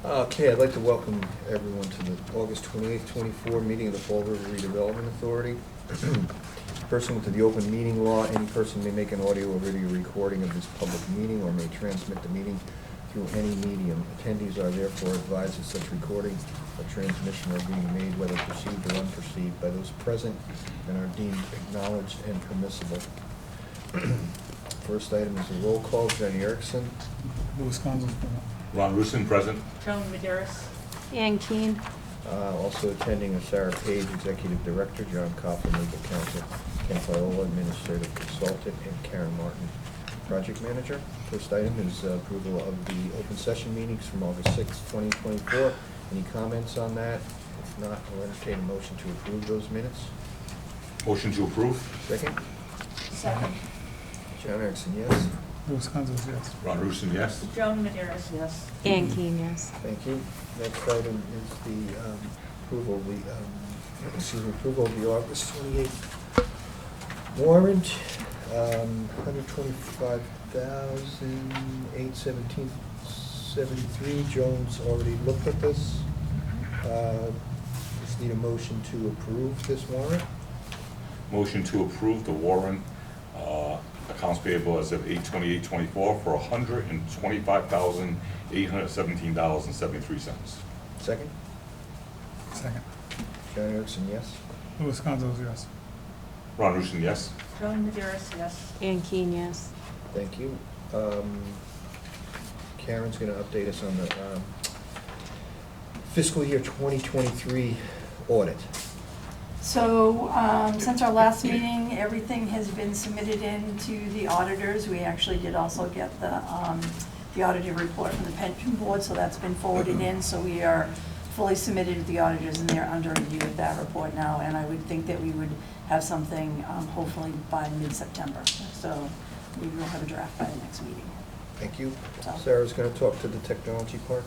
Okay, I'd like to welcome everyone to the August 28th, 24 meeting of the Fall River Redevelopment Authority. Pursuant to the open meeting law, any person may make an audio or video recording of this public meeting or may transmit the meeting through any medium. Attendees are therefore advised that such recording or transmission are being made, whether perceived or unperceived, by those present and are deemed acknowledged and permissible. First item is a roll call. Jenny Erickson. Louis Gonzalez. Ron Rusin, present. Joan Maderas. Ann Keen. Also attending are Sarah Page, Executive Director, John Coughlin, Legal Counsel, Ken Fiola, Administrative Consultant, and Karen Martin, Project Manager. First item is approval of the open session meetings from August 6, 2024. Any comments on that? If not, I'll entertain a motion to approve those minutes. Motion to approve. Second? Second. John Erickson, yes. Louis Gonzalez, yes. Ron Rusin, yes. Joan Maderas, yes. Ann Keen, yes. Thank you. Next item is the approval of the, approval of the August 28th warrant, $125,817.73. Jones already looked at this. Just need a motion to approve this warrant. Motion to approve the warrant, accounts payable as of 8/28/24 for $125,817.73. Second? Second. John Erickson, yes. Louis Gonzalez, yes. Ron Rusin, yes. Joan Maderas, yes. Ann Keen, yes. Thank you. Karen's going to update us on the fiscal year 2023 audit. So, since our last meeting, everything has been submitted in to the auditors. We actually did also get the audited report from the pension board, so that's been forwarded in. So we are fully submitted to the auditors, and they're under review with that report now. And I would think that we would have something hopefully by mid-September. So we will have a draft by the next meeting. Thank you. So- Sarah's going to talk to the technology park.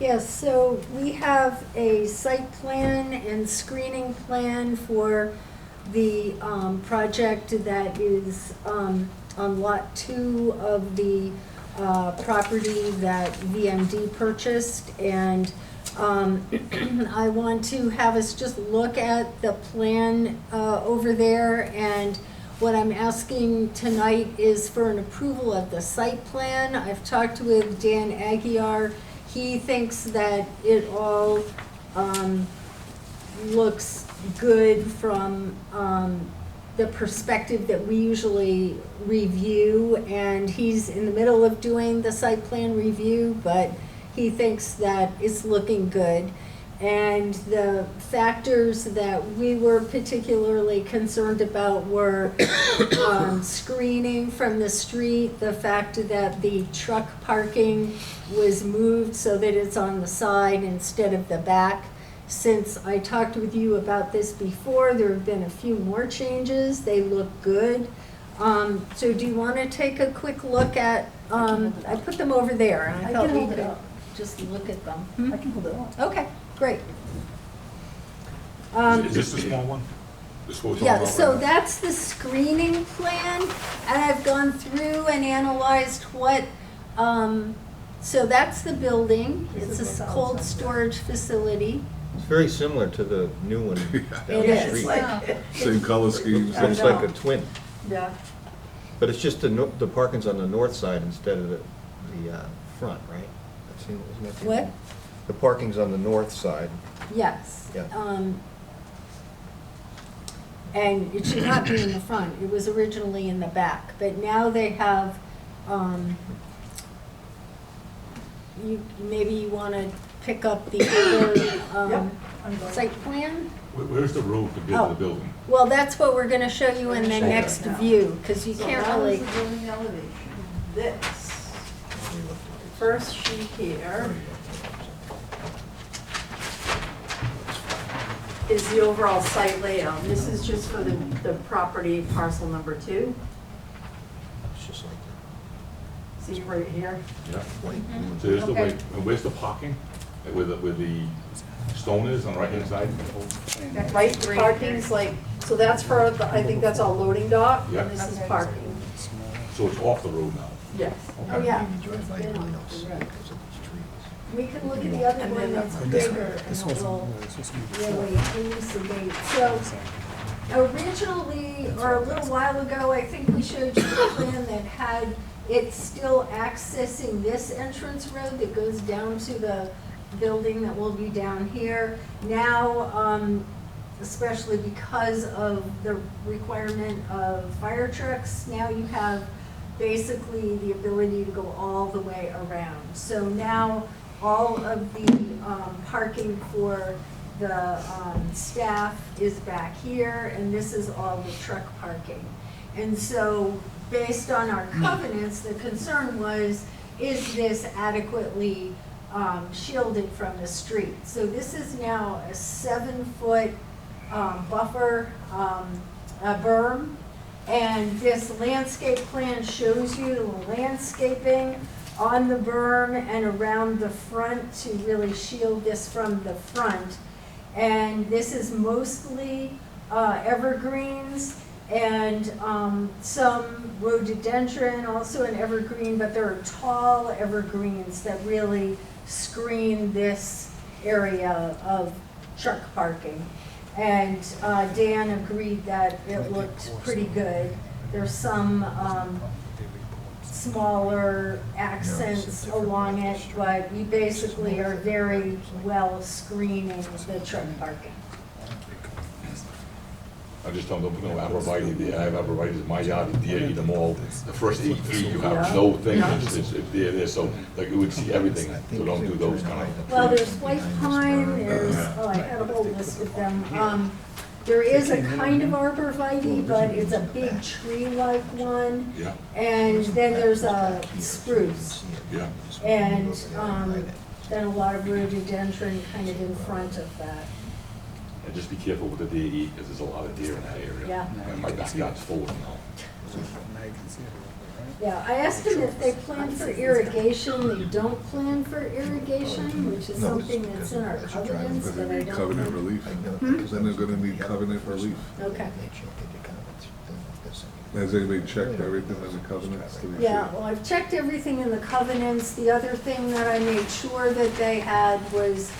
Yes, so we have a site plan and screening plan for the project that is on Lot 2 of the property that VMD purchased. And I want to have us just look at the plan over there. And what I'm asking tonight is for an approval of the site plan. I've talked with Dan Aguirre. He thinks that it all looks good from the perspective that we usually review, and he's in the middle of doing the site plan review, but he thinks that it's looking good. And the factors that we were particularly concerned about were screening from the street, the fact that the truck parking was moved so that it's on the side instead of the back. Since I talked with you about this before, there have been a few more changes. They look good. So do you want to take a quick look at, I put them over there, and I thought we could just look at them. I can hold it up. Okay, great. Is this the small one? This what we're talking Yeah, about so right now? that's the screening plan, and I've gone through and analyzed what, so that's the building. It's a cold storage facility. It's very similar to the new one down It the is. street. Same color schemes. Looks I like know. a twin, Yeah. but it's just the parking's on the north side instead of the front, right? Isn't that the- What? The parking's on the north side. Yes. Yeah. And it should not be in the front. It was originally in the back, but now they have, maybe you want to pick up the other I'm going. site plan? Where's the road to build Oh. the building? Well, that's what we're going to show you in the Show you next right now. view, because you So can't that really. was the building elevation. This first sheet here is the overall site layout. This is just for the property parcel number 2. It's just like See right here? Yeah. white. So there's the Okay. way, and where's the parking? Where the stone is on the right-hand side? Right, the parking's like, so that's for, I think that's all loading dock, Yeah. and this is parking. So it's off the road now? Yes. Oh, yeah. You drive by, you really don't see it because of these trees. We can look at the other And one then that's This one- bigger this and one's it will supposed to be- really elucidate. So originally, or a little while ago, I think we showed you a plan that had it still accessing this entrance road that goes down to the building that will be down here. Now, especially because of the requirement of fire trucks, now you have basically the ability to go all the way around. So now all of the parking for the staff is back here, and this is all the truck parking. And so, based on our covenants, the concern was, is this adequately shielded from the street? So this is now a 7-foot buffer berm, and this landscape plan shows you the landscaping on the berm and around the front to really shield this from the front. And this is mostly evergreens and some rhododendron, also an evergreen, but there are tall evergreens that really screen this area of truck parking. And Dan agreed that it looked pretty good. There's some smaller accents along it, but you basically are very well screening the truck parking. I just don't know, arborvitae there, I have arborvitae in my yard, the deer eat them all. The first 8 feet, you have no thing, it's deer there, so like you would see everything, so don't do those kind of. Well, there's white pine, there's, oh, I had a whole list of them. There is a kind of arborvitae, but it's a big tree-like one. Yeah, And then there's a spruce. yeah. And then a lot of rhododendron kind of in front of that. And just be careful what the deer eat, because there's a lot of deer in that area. Yeah. And my backyard's full of them now. Now you can see it a little bit, Yeah, I asked them if they plan for irrigation. They don't plan for irrigation, which is No, something that's in our because you're covenants, But but they I need don't covenant think. relief. Hmm? Then they're gonna need covenant relief. Okay. Has anybody checked everything in the covenants to be Yeah, sure? well, I've checked everything in the covenants. The other thing that I made sure that they had was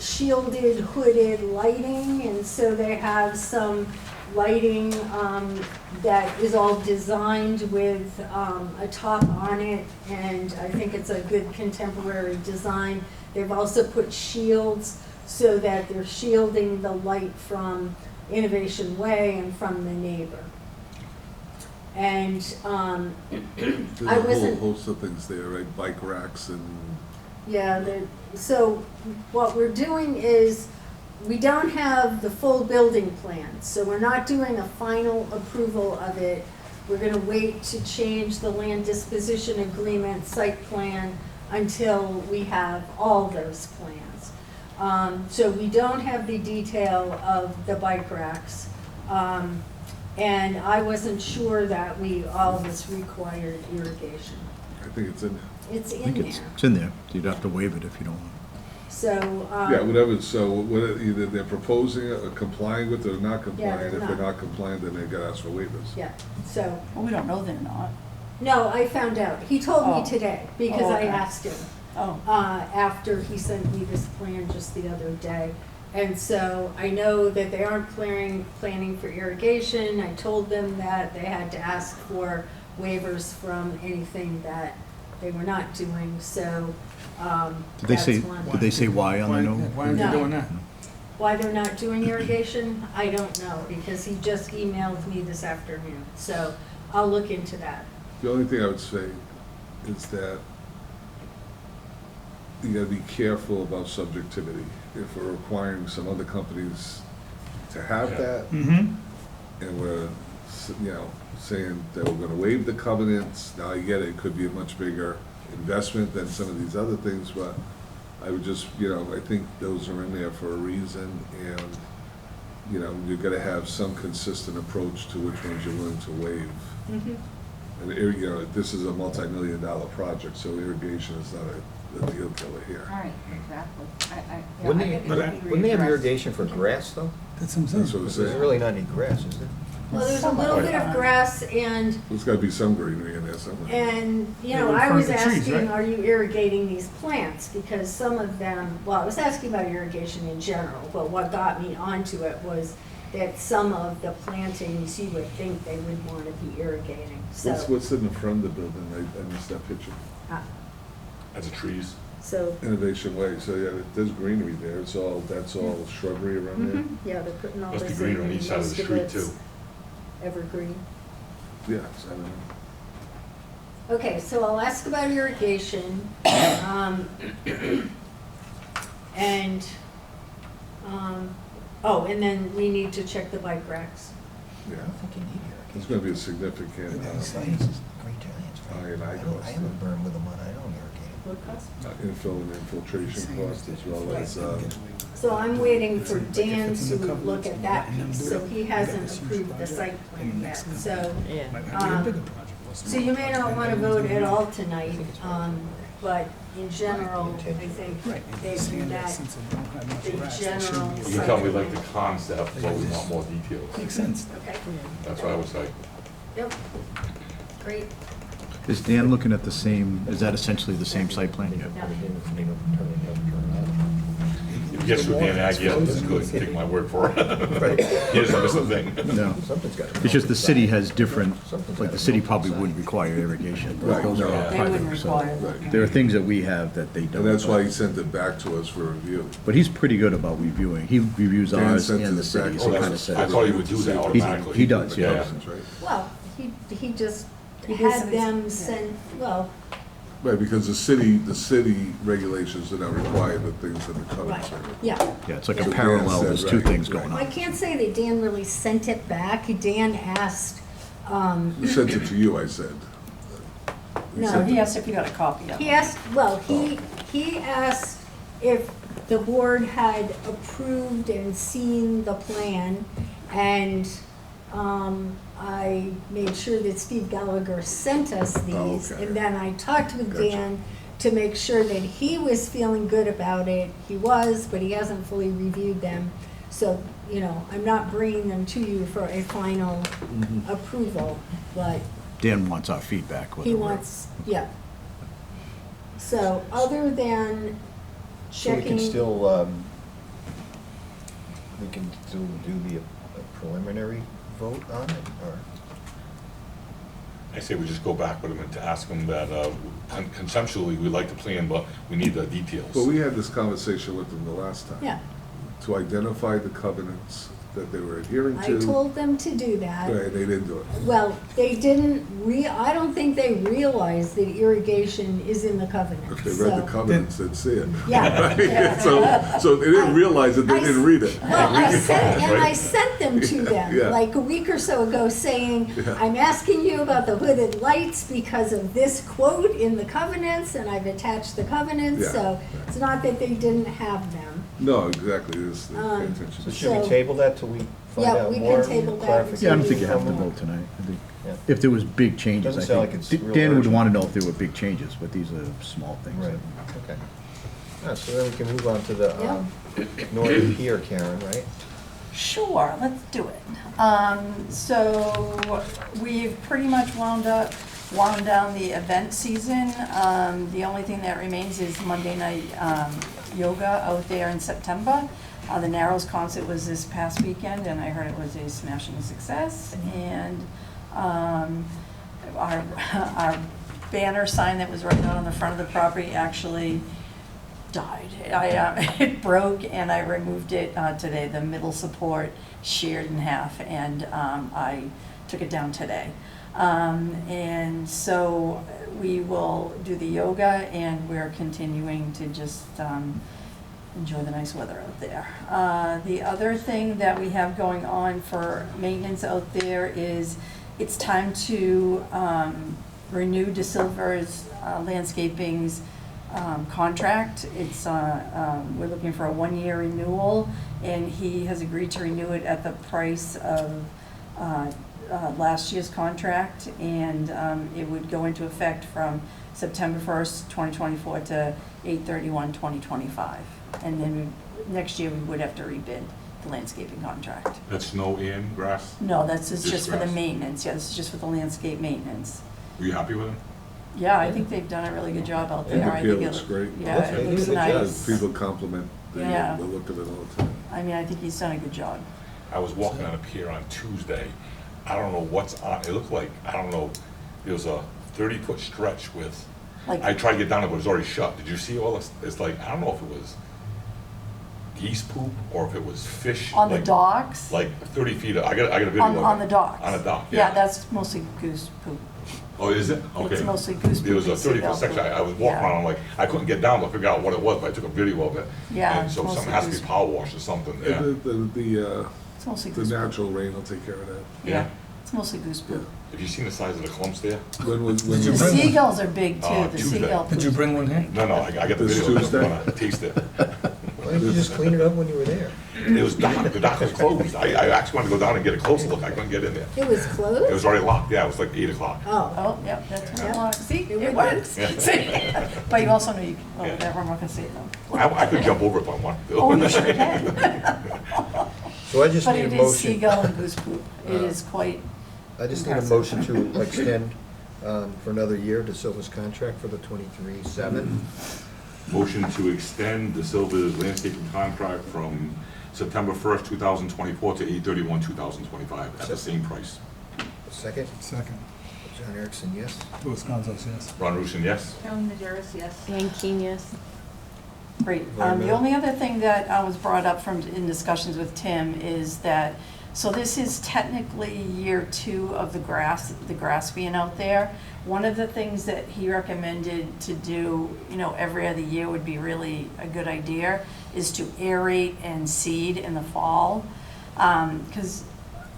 shielded hooded lighting, and so they have some lighting that is all designed with a top on it, and I think it's a good contemporary design. They've also put shields so that they're shielding the light from Innovation Way and from the neighbor. And There's I a whole wasn't- host of things there, right? Bike racks and, yeah, so what we're doing is, we don't have the full building plan, so we're not doing a final approval of it. We're gonna wait to change the land disposition agreement site plan until we have all those plans. So we don't have the detail of the bike racks. And I wasn't sure that we always required irrigation. I think it's in, It's I in think there. it's in there. You'd have to waive it if you don't want. So, yeah, whatever, so either they're proposing it or complying with it or not Yeah, complying. they're If they're not. not compliant, then they gotta ask for waivers. yeah, so, Well, we don't know they're not. no, I found out. He told me Oh. today, because Oh, I okay. asked him, Oh, after he sent me this plan just the other day. And so I know that they aren't planning for irrigation. I told them that they had to ask for waivers from anything that they were not doing, so, Did they say, that's one. did they say why on the note? Why aren't No. they doing that? Why they're not doing irrigation, I don't know, because he just emailed me this afternoon, so I'll look into that. The only thing I would say is that you gotta be careful about subjectivity. If we're requiring some other companies to have Yeah. that, Mm-hmm. and we're, saying that we're gonna waive the covenants, now I get it, it could be a much bigger investment than some of these other things, but I would just, I think those are in there for a reason, and, you're gonna have some consistent approach to which ones you're willing to waive. And, this is a multi-million-dollar project, so irrigation is not a deal killer here. All right, exactly. Wouldn't they have irrigation for grass, though? That's what I'm saying. That's what I'm There's saying. really not any grass, is there? Well, there's a little bit of grass and, There's gotta be some greenery in there somewhere. you know, in I front was of the trees, asking, right? are you irrigating these plants? Because some of them, well, I was asking about irrigation in general, but what got me onto it was that some of the plantings, you would think they would want to be irrigating, so. What's in the front of the building? I missed that picture. That's the trees. So, Innovation Way, so yeah, there's greenery there, that's all shrubbery around there? yeah, they're putting all this Must in. be green on and each side of the most street it's too. Evergreen. Yes, I don't know. Okay, so I'll ask about irrigation. And, oh, and then we need to check the bike racks. Yeah, I don't think you need irrigation. there's gonna be a significant, Science is Great Giants, right? I and I I haven't burned with them on, I don't irrigate. infill and infiltration cost as well as, So I'm waiting for Dan to look at that piece, so he hasn't approved the site plan yet, so. So you may not want to vote at all tonight, but in general, I think they do that, the general. You can tell we like the concept, but we want more details. Makes sense. Okay, That's what I would say. yep, great. Is Dan looking at the same, is that essentially the same site plan? Yeah. If it gets through Dan Agia, that's good, take my word for it. Right. He doesn't miss a thing. No. Something's got to. It's just the city has different, like the city probably wouldn't require irrigation. Right, Those are no. all They private, wouldn't so require that. right. there are things that we have that they don't. And that's why he sent it back to us for review. But he's pretty good about reviewing. He reviews Dan ours sent and the this back cities. to He us. kind of I says. thought he would do that automatically. He does, yeah. Right? Well, he just He did had some- them yeah. send, well, Right, because the city regulations do not require the things that the covenants right, are. yeah. Yeah, it's like Yeah. a parallel, Dan said, there's two right, things right. going I on. can't say that Dan really sent it back. Dan asked, He sent it to you, I said. No, So he asked if you got a copy of it. he asked, well, he asked if the board had approved and seen the plan, and I made sure that Steve Gallagher sent us these, Okay. and then I talked with Gotcha. Dan to make sure that he was feeling good about it. He was, but he hasn't fully reviewed them. So, you know, I'm not bringing them to you for a final approval, but Dan wants our feedback. he whether we're- wants, yeah. So, other than So we checking. can still, we can still do the preliminary vote on it, or? I say we just go back with him and to ask him that, conceptually, we like the plan, but we need the details. But we had this conversation with them the last time. Yeah, To identify the covenants that they were adhering I to. told them to do that. Right, they didn't do it. Well, they didn't I don't think they realized that irrigation is in the covenant, If they read the so- covenants, they'd see it. Yeah. Right? So they didn't realize it, they didn't read it. Well, I sent them to them, Yeah. like a week or so ago, saying, Yeah. I'm asking you about the hooded lights because of this quote in the covenants, and I've attached the covenants, Yeah. so it's not that they didn't have them. No, exactly, it's, pay Um, attention. So should we So- table that till we find Yeah, out we can more table that clarification? Yeah, I don't think you have to from them? vote tonight. I think Yeah. if there was big changes, Doesn't I sound like think, it's real Dan would urgent. want to know if there were big changes, but these are small things. Right, okay. So then we can move on to the Yeah. Northern Pier, Karen, right? Sure, let's do it. So we've pretty much wound down the event season. The only thing that remains is Monday night yoga out there in September. The Narrows concert was this past weekend, and I heard it was a smashing success. And our banner sign that was right out on the front of the property actually died. It broke, and I removed it today. The middle support sheared in half, and I took it down today. And so we will do the yoga, and we're continuing to just enjoy the nice weather out there. The other thing that we have going on for maintenance out there is it's time to renew De Silva's landscaping's contract. It's, we're looking for a one-year renewal, and he has agreed to renew it at the price of last year's contract, and it would go into effect from September 1st, 2024 to 8/31/2025. And then next year we would have to rebid the landscaping contract. That's snow and grass? No, that's Just just for the grass. maintenance, yeah, this is just for the landscape maintenance. Were you happy with him? Yeah, I think they've done a really good job out And there. the I pier think looks great. Yeah, Looks it great. looks Good job. nice. People compliment Yeah. the look of it all the time. I mean, I think he's done a good job. I was walking on a pier on Tuesday. I don't know what's on, it looked like, I don't know, there was a 30-foot stretch with, Like, I tried to get down it, but it was already shut. Did you see all this? It's like, I don't know if it was geese poop or if it was fish. on the like- docks? Like 30 feet, I got a video of it. On the docks? On a dock, Yeah, yeah. that's mostly goose poop. Oh, is it? Okay. It's mostly goose There was poop a and seagull 30-foot section, poop. I was walking Yeah. around, I'm like, I couldn't get down to figure out what it was, but I took a video of it. Yeah, And so mostly something has to be goose- power washed or something, yeah. It's mostly The goose poop. natural rain will take care of that. Yeah, it's mostly goose poop. Have you seen the size of the clumps there? When you The bring one? seagulls are big too, the Tuesday. seagull. Did you poops bring are one here? big. No, I got the This video, I'm Tuesday? gonna taste it. Why didn't you just clean it up when you were there? It was dark, the dock was closed. I actually wanted to go down and get a closer look, I couldn't get in there. It was closed? It was already locked, yeah, it was like 8 o'clock. Oh, Oh, yep, that's what Yeah. I want. See, It it works. works. Yeah. See? But you also know you, well, Yeah. whatever, I'm not gonna say it though. I could jump over if I wanted to. Oh, you sure can. So I just But need a it is motion. seagull and goose poop. It is quite, I just need a motion to extend for another year De Silva's contract for the 23-7. Motion to extend De Silva's landscaping contract from September 1st, 2024 to 8/31/2025 at the same price. Second, Second. John Erickson, yes? Louis Gonzalez, yes. Ron Rusin, yes? Joan Maderis, yes. And King, yes. great. The Environmental. only other thing that was brought up in discussions with Tim is that, so this is technically year 2 of the grass being out there. One of the things that he recommended to do, every other year would be really a good idea, is to aerate and seed in the fall. Because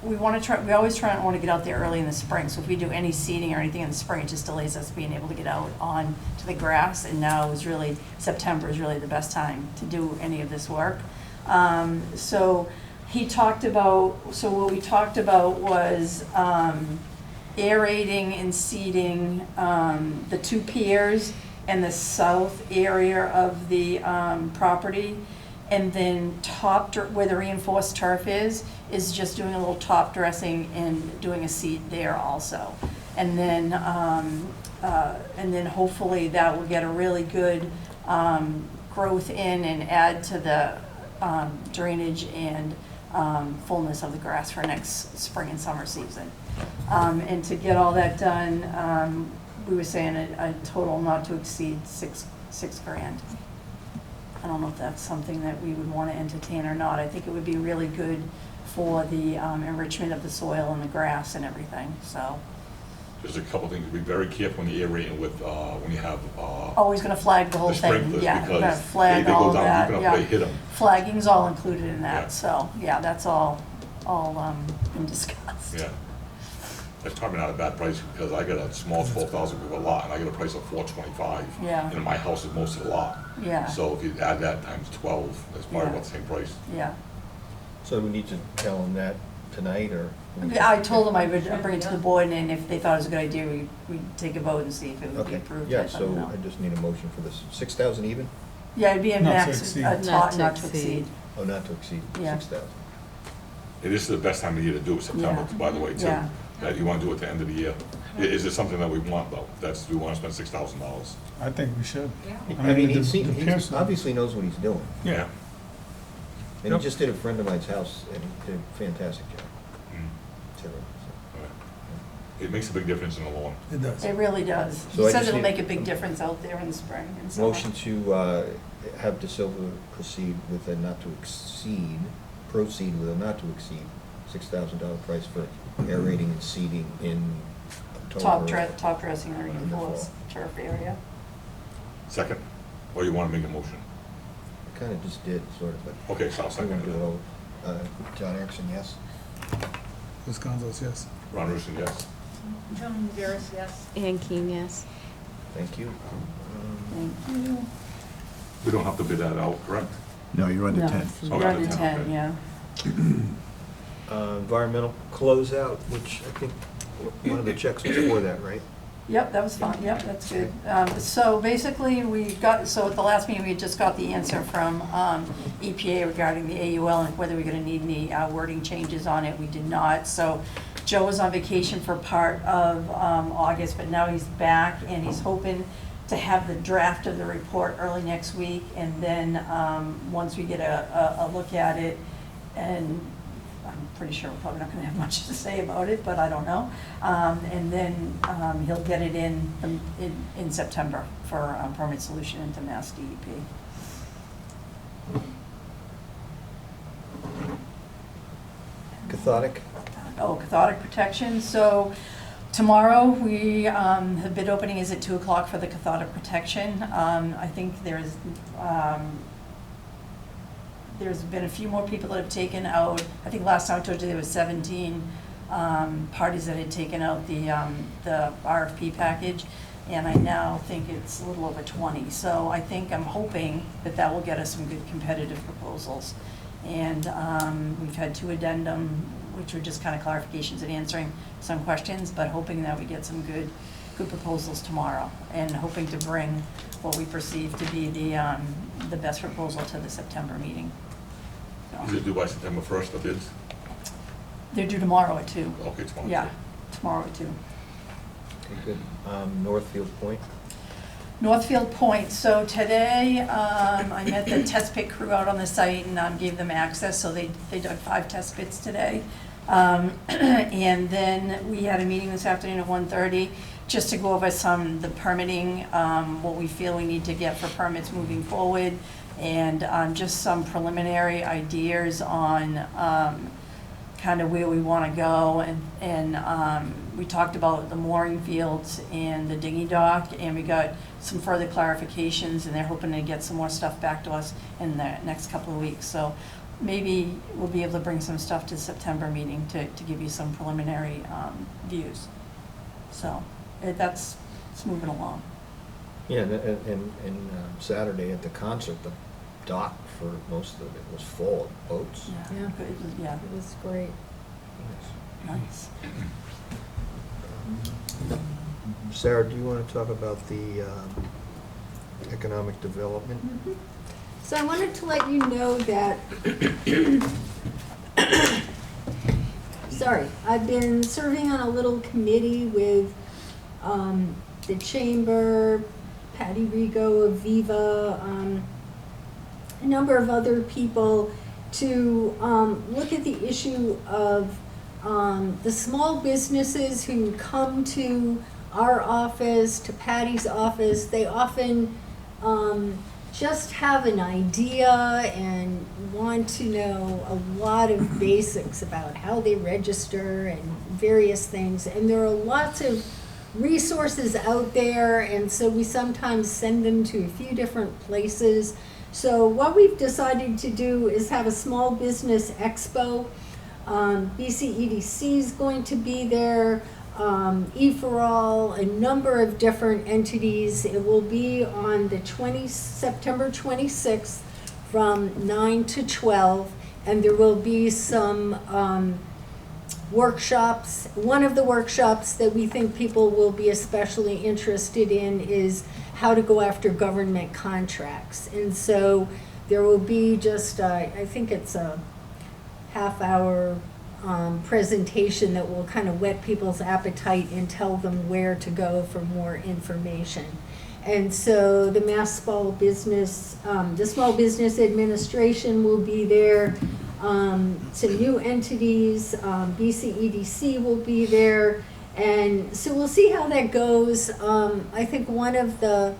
we always want to get out there early in the spring, so if we do any seeding or anything in the spring, it just delays us being able to get out on to the grass, and now is really, September is really the best time to do any of this work. So what we talked about was aerating and seeding the 2 piers and the south area of the property. And then where the reinforced turf is just doing a little top dressing and doing a seed there also. And then hopefully that will get a really good growth in and add to the drainage and fullness of the grass for next spring and summer season. And to get all that done, we were saying a total not to exceed six grand. I don't know if that's something that we would want to entertain or not. I think it would be really good for the enrichment of the soil and the grass and everything, so. There's a couple things, be very careful when you're aerating with, when you have, Always gonna flag the whole the thing, sprinklers, yeah, we're gonna because flag they all go of down that, deep enough, they yeah. hit them. Flagging's all included in Yeah. that, so, yeah, that's all been discussed. Yeah. That's probably not a bad price, because I got a small 12,000 people lot, and I got a price of $425. Yeah. And my house is most of the lot. Yeah. So if you add that times 12, that's probably Yeah. about the same price. Yeah. So we need to tell them that tonight, or? I told them I would bring it to the board, and if they thought it was a good idea, we'd take a vote and see if it would be Okay, approved. yeah, I'd let them so know. I just need a motion for this. 6,000 even? Yeah, it'd be a Not to max, exceed. not to exceed. Oh, not to exceed Yeah. 6,000. And this is the best time of year to do it, September, Yeah. by the way, too. Yeah. That you want to do it at the end of the year. Is it something that we want, though? We want to spend $6,000? I think we should. Yeah. I mean, the- he the piers- obviously knows what he's doing. Yeah. And Yep. he just did a friend of mine's house, and he did a fantastic job. Mm. Terrible. It makes a big difference in the lawn. It does. It really does. So He I says just it'll need- make a big difference out there in the spring and summer. Motion to have De Silva proceed with a not to exceed, proceed with a not to exceed $6,000 price for aerating and seeding in October. Top dressing or in the reinforced fall. turf area. Second? Or you want to make a motion? I kind of just did, sort of, but. Okay, so I'll I'm second gonna do it it. all. John Erickson, yes? Louis Gonzalez, yes. Ron Rusin, yes. Joan Maderis, yes. And King, yes. Thank you. Thank you. We don't have to bid that out, correct? No, you're under No, 10. Oh, You're under under 10, 10, okay. yeah. Environmental closeout, which I think one of the checks was for that, right? Yep, that was fun, yep, that's good. So basically, so at the last meeting, we just got the answer from EPA regarding the AUL and whether we're gonna need any wording changes on it. We did not, so Joe was on vacation for part of August, but now he's back, and he's hoping to have the draft of the report early next week, and then, once we get a look at it, and I'm pretty sure we're probably not gonna have much to say about it, but I don't know. And then he'll get it in September for permit solution into Mass DEP. Cathodic? Oh, cathodic protection. So tomorrow, the bid opening is at 2 o'clock for the cathodic protection. I think there's been a few more people that have taken out, I think last time I told you there was 17 parties that had taken out the RFP package, and I now think it's a little over 20. So I'm hoping that will get us some good competitive proposals. And we've had 2 addendum, which were just kind of clarifications and answering some questions, but hoping that we get some good proposals tomorrow, and hoping to bring what we perceive to be the best proposal to the September meeting. Is it due by September 1st, the bids? They're due tomorrow at 2. Okay, tomorrow. Yeah, tomorrow at 2. Okay, good. Northfield Point? Northfield Point, so today, I met the test pit crew out on the site and gave them access, so they dug 5 test pits today. And then we had a meeting this afternoon at 1:30, just to go over the permitting, what we feel we need to get for permits moving forward, and just some preliminary ideas on kind of where we want to go, and we talked about the mooring fields and the dinghy dock, and we got some further clarifications, and they're hoping to get some more stuff back to us in the next couple of weeks. So maybe we'll be able to bring some stuff to the September meeting to give you some preliminary views. So it's moving along. Yeah, and Saturday at the concert, the dock for most of it was full of boats. Yeah. Yeah, It was great. nice. Sarah, do you want to talk about the economic development? So I wanted to let you know that, sorry, I've been serving on a little committee with the Chamber, Patty Rigo, Aviva, a number of other people to look at the issue of the small businesses who come to our office, to Patty's office. They often just have an idea and want to know a lot of basics about how they register and various things. And there are lots of resources out there, and so we sometimes send them to a few different places. So what we've decided to do is have a small business expo. BCEDC is going to be there, E4All, a number of different entities. It will be on the September 26th from 9 to 12, and there will be some workshops. One of the workshops that we think people will be especially interested in is how to go after government contracts. And so there will be just, I think it's a half-hour presentation that will kind of whet people's appetite and tell them where to go for more information. And so the Small Business Administration will be there. Some new entities, BCEDC will be there. And so we'll see how that goes. I think one of the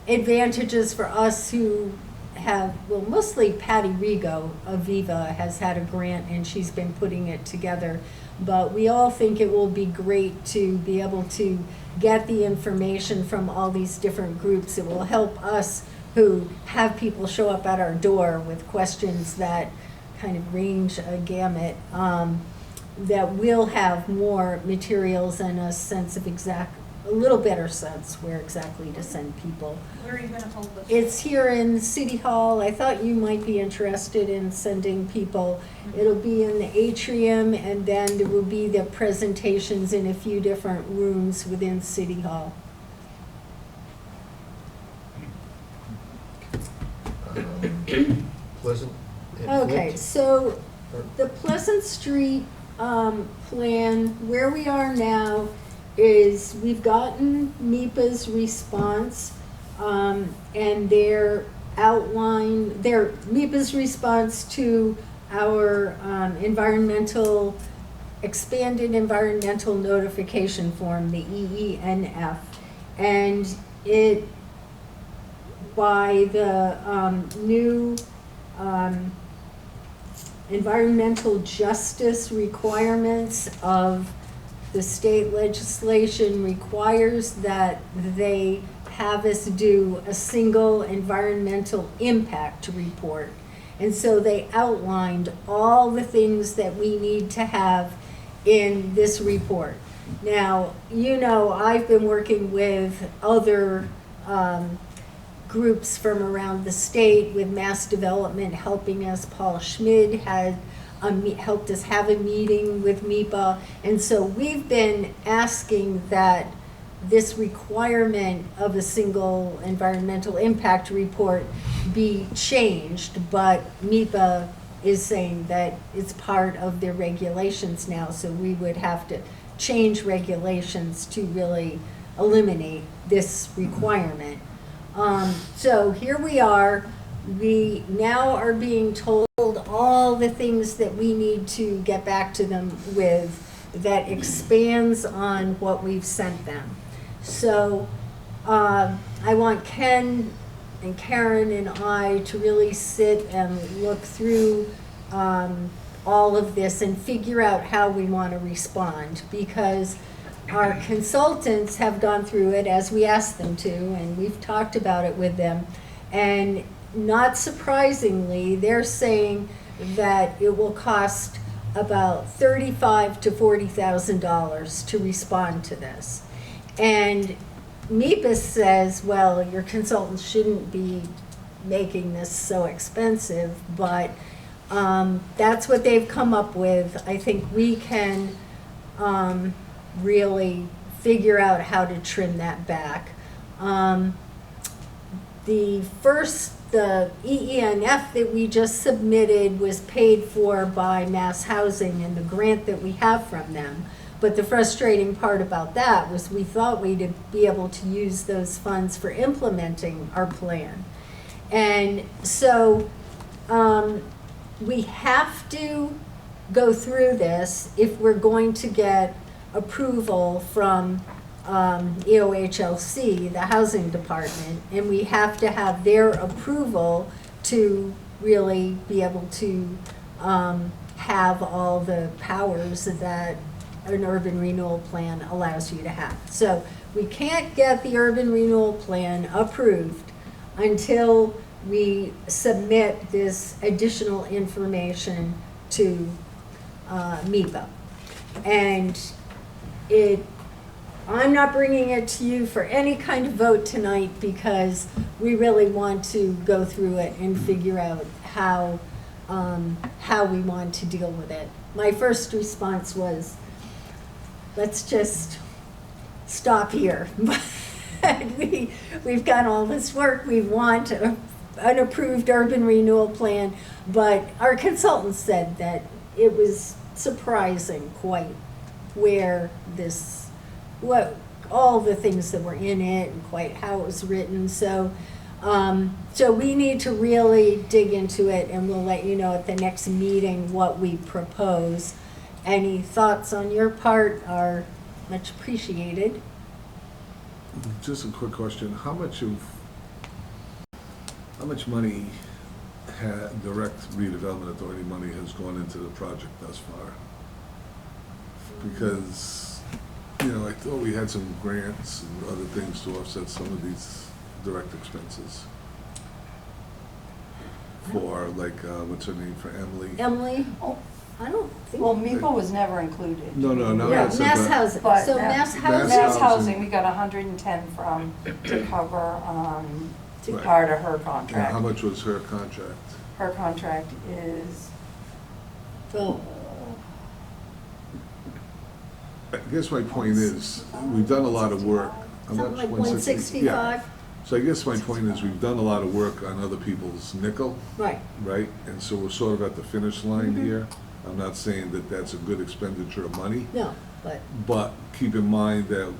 advantages for us who have, well, mostly Patty Rigo, Aviva, has had a grant and she's been putting it together. But we all think it will be great to be able to get the information from all these different groups. It will help us who have people show up at our door with questions that kind of range a gamut, that we'll have more materials and a sense of a little better sense where exactly to send people. Where are you gonna hold this? It's here in City Hall. I thought you might be interested in sending people. It'll be in the atrium, and then there will be the presentations in a few different rooms within City Hall. Pleasant. and Okay, Flint. so the Pleasant Street plan, where we are now is we've gotten MIPA's response, and their MIPA's response to our expanded environmental notification form, the EENF. And it, by the new environmental justice requirements of the state legislation, requires that they have us do a single environmental impact report. And so they outlined all the things that we need to have in this report. Now, you know, I've been working with other groups from around the state, with Mass Development helping us. Paul Schmid had helped us have a meeting with MIPA. And so we've been asking that this requirement of a single environmental impact report be changed, but MIPA is saying that it's part of their regulations now, so we would have to change regulations to really eliminate this requirement. So here we are. We now are being told all the things that we need to get back to them with that expands on what we've sent them. So I want Ken and Karen and I to really sit and look through all of this and figure out how we want to respond, because our consultants have gone through it as we asked them to, and we've talked about it with them. And not surprisingly, they're saying that it will cost about $35,000 to $40,000 to respond to this. And MIPA says, well, your consultants shouldn't be making this so expensive, but that's what they've come up with. I think we can really figure out how to trim that back. The EENF that we just submitted was paid for by Mass Housing and the grant that we have from them. But the frustrating part about that was we thought we'd be able to use those funds for implementing our plan. And so we have to go through this if we're going to get approval from EOHLC, the housing department, and we have to have their approval to really be able to have all the powers that an urban renewal plan allows you to have. So we can't get the urban renewal plan approved until we submit this additional information to MIPA. And I'm not bringing it to you for any kind of vote tonight, because we really want to go through it and figure out how we want to deal with it. My first response was, let's just stop here. We've got all this work. We want an approved urban renewal plan, but our consultant said that it was surprising quite where what all the things that were in it and quite how it was written. So we need to really dig into it, and we'll let you know at the next meeting what we propose. Any thoughts on your part are much appreciated. Just a quick question, how much money direct redevelopment authority money has gone into the project thus far? Because, you know, I thought we had some grants and other things to offset some of these direct expenses. For like, what's her name, for Emily? Emily? I don't think. Well, MEPA was never included. No, Yeah, that's mass about- housing, But so Mass mass housing. Mass housing. housing, we got 110 from, to cover, Right. part of her And how contract. much was her contract? Her contract is, Well, I guess my point is, we've done a lot of work. How something much? like 160? Yeah. 165, So I guess my point is, we've done a lot of work on other people's nickel, right, right? And so we're sort of at the finish line Mhm. here. I'm not saying that that's a good expenditure of money, no, but, but keep in mind that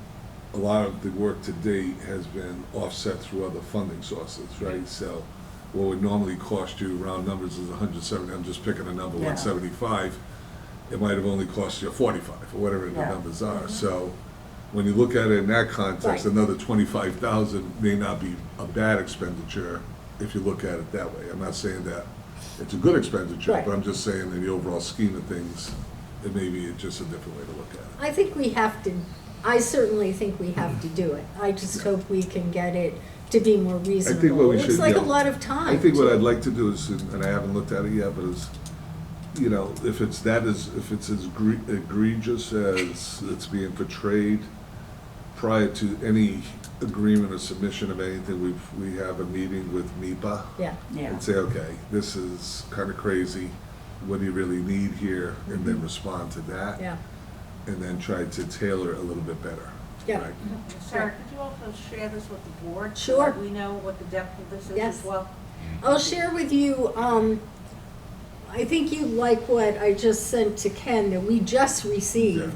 a lot of the work to date has been offset through other funding sources, right? So what would normally cost you, round numbers is 170, I'm just picking a number, Yeah. 175, it might have only cost you 45, or whatever the Yeah. numbers are. So when you look at it in that context, Right. another 25,000 may not be a bad expenditure if you look at it that way. I'm not saying that it's a good expenditure, Right. but I'm just saying in the overall scheme of things, it may be just a different way to look at it. I think we have to, I certainly think we have to do it. I just hope we can get it to be more reasonable. what we It's should, like a yeah. lot of time. I think what to- I'd like to do is, and I haven't looked at it yet, but is, you know, if it's as egregious as it's being portrayed prior to any agreement or submission of anything, we have a meeting with MEPA Yeah, yeah. and say, okay, this is kind of crazy, what do you really need here? And then respond to that. yeah, And then try to tailor it a little bit better. Yeah. right? Sarah, could you also share this with the board? so Sure. that we know what the depth of this is Yes. as well? I'll share with you, I think you like what I just sent to Ken that we just received.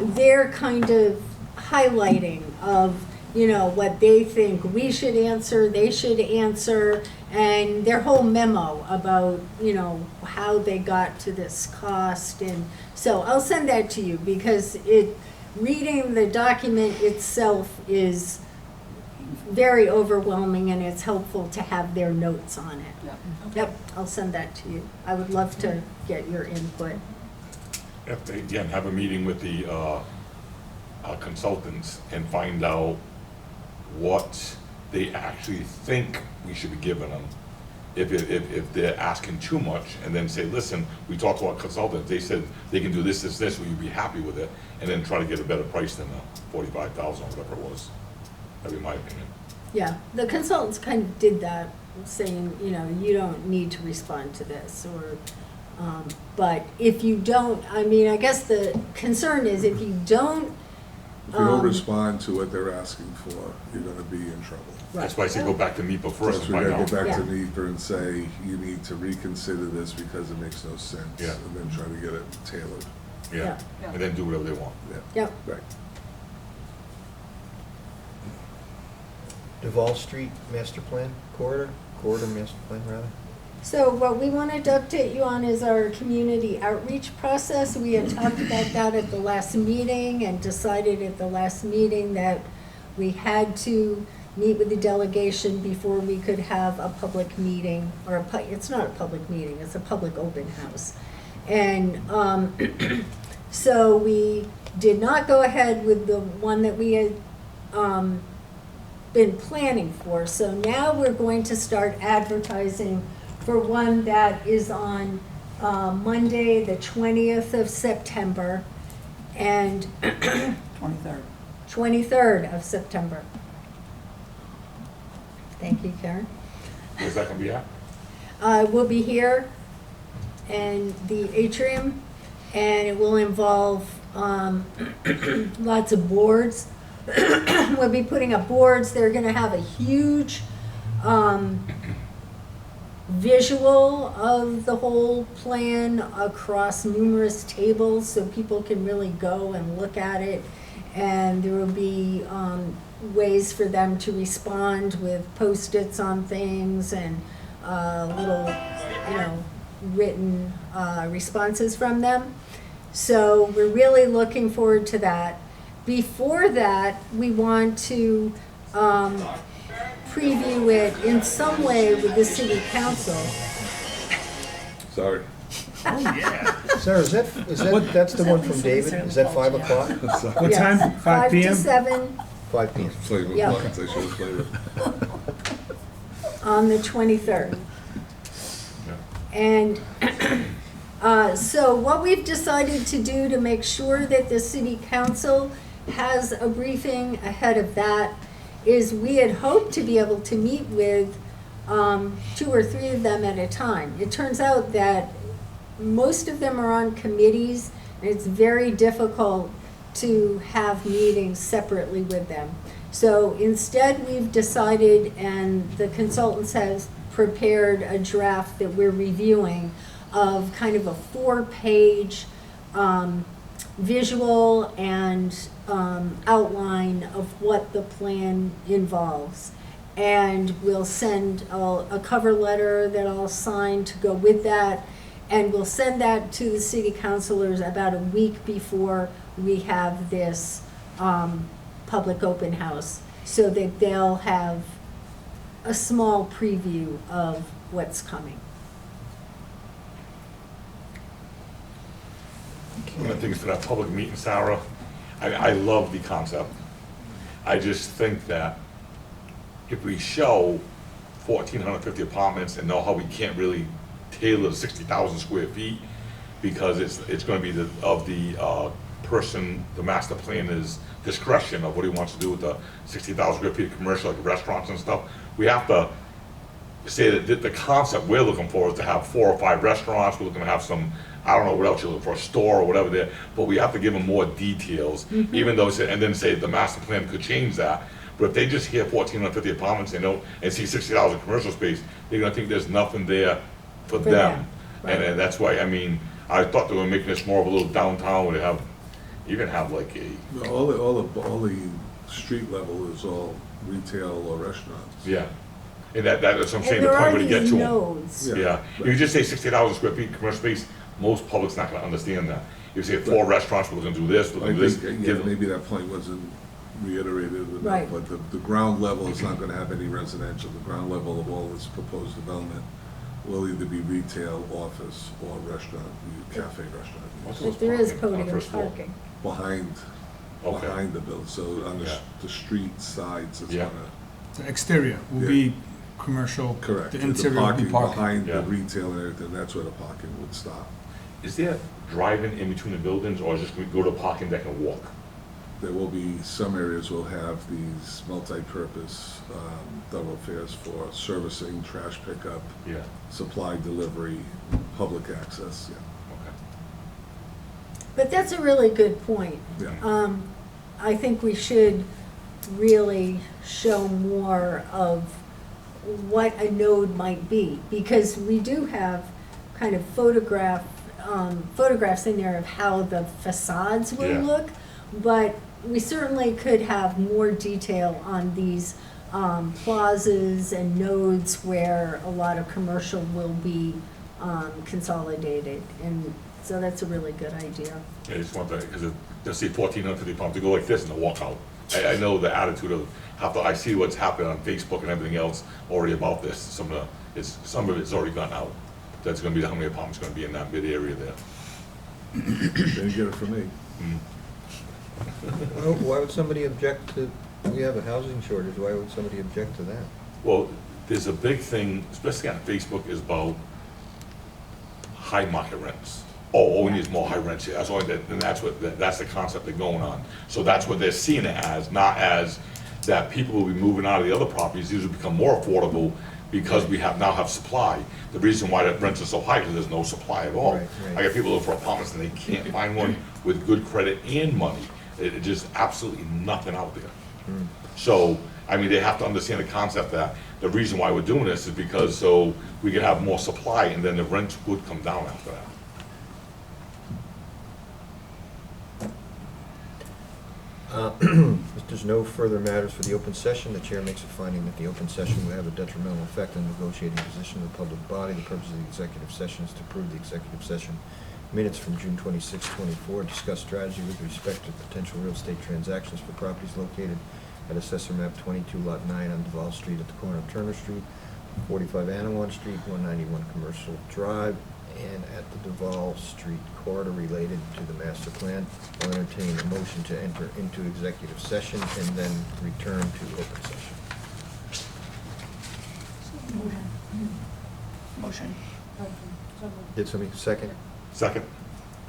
They're kind of highlighting of, you know, what they think we should answer, they should answer, and their whole memo about, you know, how they got to this cost. And so I'll send that to you because reading the document itself is very overwhelming, and it's helpful to have their notes on it. Yep, I'll send that to you. I would love to get your input. If they, again, have a meeting with the consultants and find out what they actually think we should be giving them. If they're asking too much, and then say, listen, we talked to our consultants, they said they can do this, will you be happy with it? And then try to get a better price than the 45,000 or whatever it was. That'd be my opinion. Yeah, the consultants kind of did that, saying, you know, you don't need to respond to this, or, but if you don't, I mean, I guess the concern is if you don't. If you don't respond to what they're asking for, you're gonna be in trouble. That's why I say go back to MEPA first Plus, and we find gotta out. go back Yeah. to NEPA and say, you need to reconsider this because it makes no sense. Yeah. And then try to get it tailored. Yeah, Yeah. and then do whatever they want. Yep, Right. Duval Street Master Plan corridor master plan rather. so what we wanted to update you on is our community outreach process. We had talked about that at the last meeting and decided at the last meeting that we had to meet with the delegation before we could have a public meeting, or it's not a public meeting, it's a public open house. And so we did not go ahead with the one that we had been planning for. So now we're going to start advertising for one that is on Monday, the 20th of September, and 23rd. 23rd of September. Thank you, Karen. Where's that gonna be at? We'll be here in the atrium, and it will involve lots of boards. We'll be putting up boards. They're gonna have a huge visual of the whole plan across numerous tables, so people can really go and look at it. And there will be ways for them to respond with Post-its on things and little, you know, written responses from them. So we're really looking forward to that. Before that, we want to preview it in some way with the city council. Sorry. Sarah, that's the one from David? Is that 5 o'clock? What Yes, time? 5 p.m.? 5 to 7 5 p.m. Played with Yeah. buttons, I should have played it. on the 23rd. Yeah. And So what we've decided to do to make sure that the city council has a briefing ahead of that is we had hoped to be able to meet with 2 or 3 of them at a time. It turns out that most of them are on committees, and it's very difficult to have meetings separately with them. So instead, we've decided, and the consultants has prepared a draft that we're reviewing of kind of a 4-page visual and outline of what the plan involves. And we'll send a cover letter that I'll sign to go with that, and we'll send that to the city councilors about a week before we have this public open house, so that they'll have a small preview of what's coming. One of the things for that public meeting, Sarah, I love the concept. I just think that if we show 1,450 apartments and know how we can't really tailor 60,000 square feet, because it's gonna be the person, the master planner's discretion of what he wants to do with the 60,000 square feet of commercial, like restaurants and stuff. We have to say that the concept we're looking for is to have 4 or 5 restaurants. We're looking to have some, I don't know what else you're looking for, a store or whatever there, but we have to give them more details, even though, and then say the master plan could change that. But if they just hear 1,450 apartments and see 60,000 commercial space, they're gonna think there's nothing there for them. Right. And that's why, I mean, I thought they were making this more of a little downtown where they have, even have like a, All the street level is all retail or restaurants. yeah. And that's what I'm And saying, the there point are where you get these to them. nodes. Yeah. Yeah, if you just say 60,000 square feet commercial space, most public's not gonna understand that. If you say 4 restaurants, we're gonna do this, we're I gonna do this. think, yeah, give them- maybe that point wasn't reiterated enough, Right. but the ground level is not gonna have any residential. The ground level of all this proposed development will either be retail, office, or restaurant, cafe restaurant. What's But there is parking on the podium first floor? parking. Okay. Behind the building, so on Yeah. the street sides, it's Yeah. gonna, The exterior will Yeah. be commercial. correct. The interior will be parking. Behind the Yeah. retail and everything, that's where the parking would stop. Is there driving in between the buildings, or is just we go to a parking deck and walk? There will be, some areas will have these multi-purpose thoroughfares for servicing, trash pickup, Yeah, supply delivery, public access, yeah. okay. But that's a really good point. Yeah. I think we should really show more of what a node might be, because we do have kind of photographs in there of how the facades will Yeah. look, but we certainly could have more detail on these plazas and nodes where a lot of commercial will be consolidated, and so that's a really good idea. I just want that, because just see 1,450 pumps, to go like this and then walk out. I know the attitude of, I see what's happening on Facebook and everything else already about this. Some of it's already gone out. That's gonna be how many apartments gonna be in that mid area there. Then you get it from me. Why would somebody object to, we have a housing shortage, why would somebody object to that? Well, there's a big thing, especially on Facebook, is about high market rents. Oh, we need more high rents here, that's only, and that's the concept they're going on. So that's what they're seeing it as, not as that people will be moving out of the other properties, these will become more affordable because we now have supply. The reason why the rents are so high is there's no supply at all. Right, right. I got people looking for apartments and they can't find one with good credit and money. It's just absolutely nothing out there. So, I mean, they have to understand the concept that the reason why we're doing this is because so we can have more supply and then the rents would come down after that. If there's no further matters for the open session, the chair makes a finding that the open session will have a detrimental effect on the negotiating position of the public body. The purpose of the executive session is to approve the executive session minutes from June 26, 24, discuss strategy with respect to potential real estate transactions for properties located at Assessor Map 22, Lot 9 on Duval Street at the corner of Turner Street, 45 Anawan Street, 191 Commercial Drive, and at the Duval Street corridor related to the master plan. I'll entertain a motion to enter into executive session and then return to open session. Motion. Did somebody second? Second.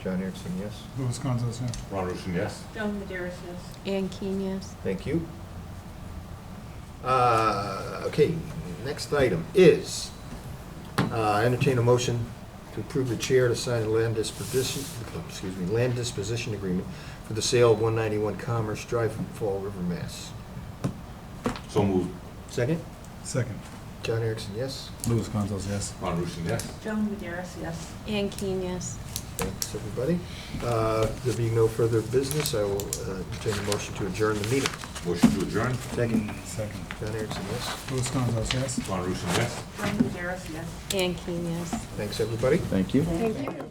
John Erickson, yes. Louis Gonzalez, yes. Ron Rusin, yes. Joan Maderis, yes. Ann Keen, yes. Thank you. Okay, next item is, entertain a motion to approve the chair to sign a land disposition agreement for the sale of 191 Commerce Drive in Fall River, Mass. So moved. Second? Second. John Erickson, yes. Louis Gonzalez, yes. Ron Rusin, yes. Joan Maderis, yes. Ann Keen, yes. Thanks, everybody. There being no further business, I will entertain a motion to adjourn the meeting. Motion to adjourn. Second. Second. John Erickson, yes. Louis Gonzalez, yes. Ron Rusin, yes. Joan Maderis, yes. Ann Keen, yes. Thanks, everybody. Thank you. Thank you.